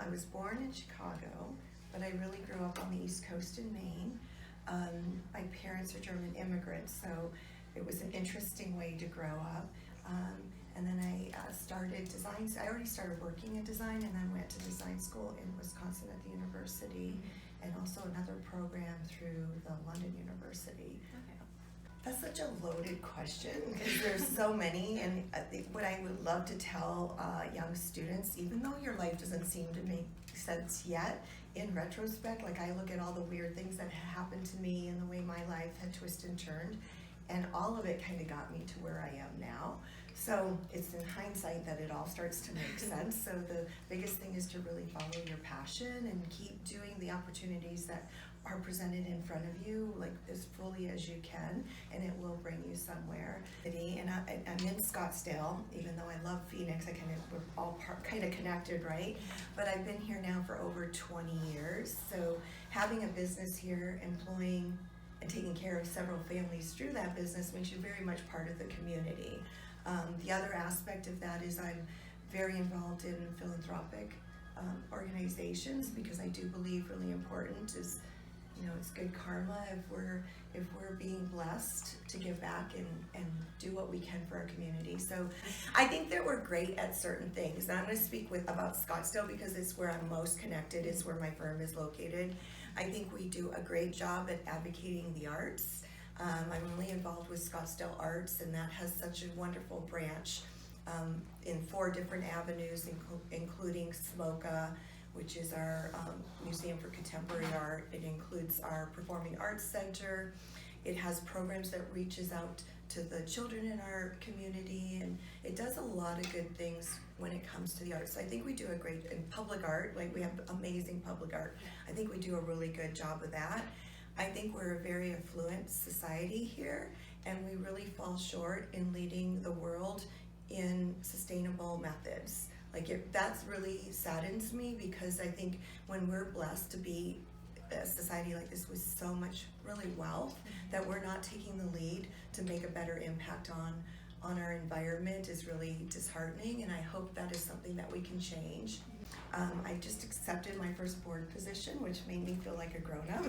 I was born in Chicago, but I really grew up on the East Coast in Maine. My parents are German immigrants, so it was an interesting way to grow up. And then I started design. I already started working in design, and then went to design school in Wisconsin at the university, and also another program through the London University. Okay. That's such a loaded question because there's so many, and what I would love to tell young students, even though your life doesn't seem to make sense yet, in retrospect, like I look at all the weird things that happened to me and the way my life had twisted and turned, and all of it kind of got me to where I am now. So it's in hindsight that it all starts to make sense. So the biggest thing is to really follow your passion and keep doing the opportunities that are presented in front of you, like as fully as you can, and it will bring you somewhere. And I'm in Scottsdale, even though I love Phoenix. We're all kind of connected, right? But I've been here now for over 20 years. So having a business here, employing and taking care of several families through that business makes you very much part of the community. The other aspect of that is I'm very involved in philanthropic organizations, because I do believe really important is, it's good karma if we're being blessed to give back and do what we can for our community. So I think that we're great at certain things. And I'm going to speak about Scottsdale because it's where I'm most connected. It's where my firm is located. I think we do a great job at advocating the arts. I'm really involved with Scottsdale Arts, and that has such a wonderful branch in 4 different avenues, including SMOCA, which is our Museum for Contemporary Art. It includes our Performing Arts Center. It has programs that reaches out to the children in our community, and it does a lot of good things when it comes to the arts. So I think we do a great, in public art, like we have amazing public art. I think we do a really good job of that. I think we're a very affluent society here, and we really fall short in leading the world in sustainable methods. That's really saddens me, because I think when we're blessed to be a society like this with so much really wealth, that we're not taking the lead to make a better impact on our environment is really disheartening, and I hope that is something that we can change. I just accepted my first board position, which made me feel like a grown-up.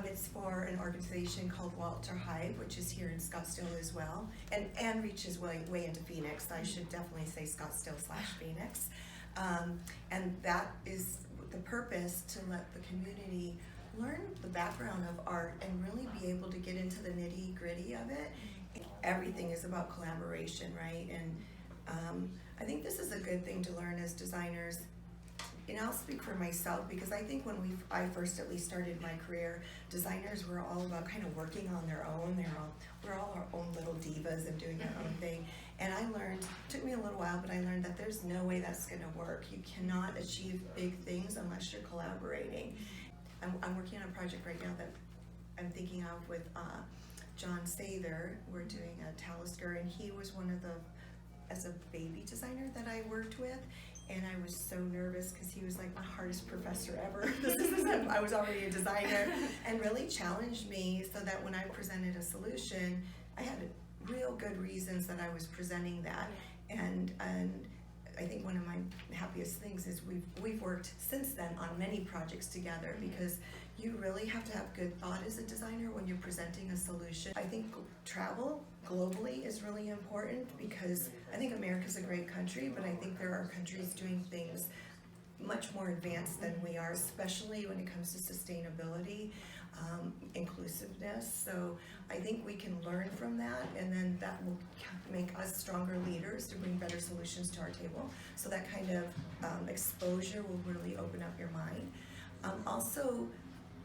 It's for an organization called Walter Hyde, which is here in Scottsdale as well, and reaches way into Phoenix. I should definitely say Scottsdale/Phoenix. And that is the purpose, to let the community learn the background of art and really be able to get into the nitty-gritty of it. Everything is about collaboration, right? And I think this is a good thing to learn as designers. And I'll speak for myself, because I think when I first at least started my career, designers were all about kind of working on their own. We're all our own little divas and doing our own thing. And I learned, it took me a little while, but I learned that there's no way that's gonna work. You cannot achieve big things unless you're collaborating. I'm working on a project right now that I'm thinking of with John Sather. We're doing a Talisker, and he was one of as a baby designer that I worked with, and I was so nervous because he was like my hardest professor ever. I was already a designer, and really challenged me, so that when I presented a solution, I had real good reasons that I was presenting that. And I think one of my happiest things is we've worked since then on many projects together, because you really have to have good thought as a designer when you're presenting a solution. I think travel globally is really important, because I think America's a great country, but I think there are countries doing things much more advanced than we are, especially when it comes to sustainability, inclusiveness. So I think we can learn from that, and then that will make us stronger leaders to bring better solutions to our table. So that kind of exposure will really open up your mind. Also,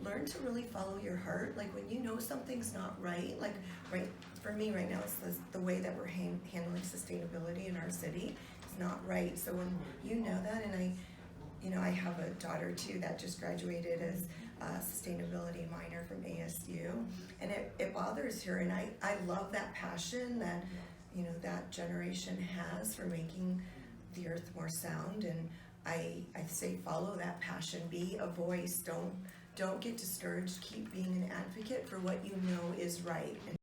learn to really follow your heart. Like when you know something's not right, for me right now, it's the way that we're handling sustainability in our city. It's not right. So when you know that, and I have a daughter too that just graduated as a sustainability minor from ASU, and it bothers her, and I love that passion that that generation has for making the earth more sound. And I say follow that passion, be a voice, don't get discouraged, keep being an advocate for what you know is right.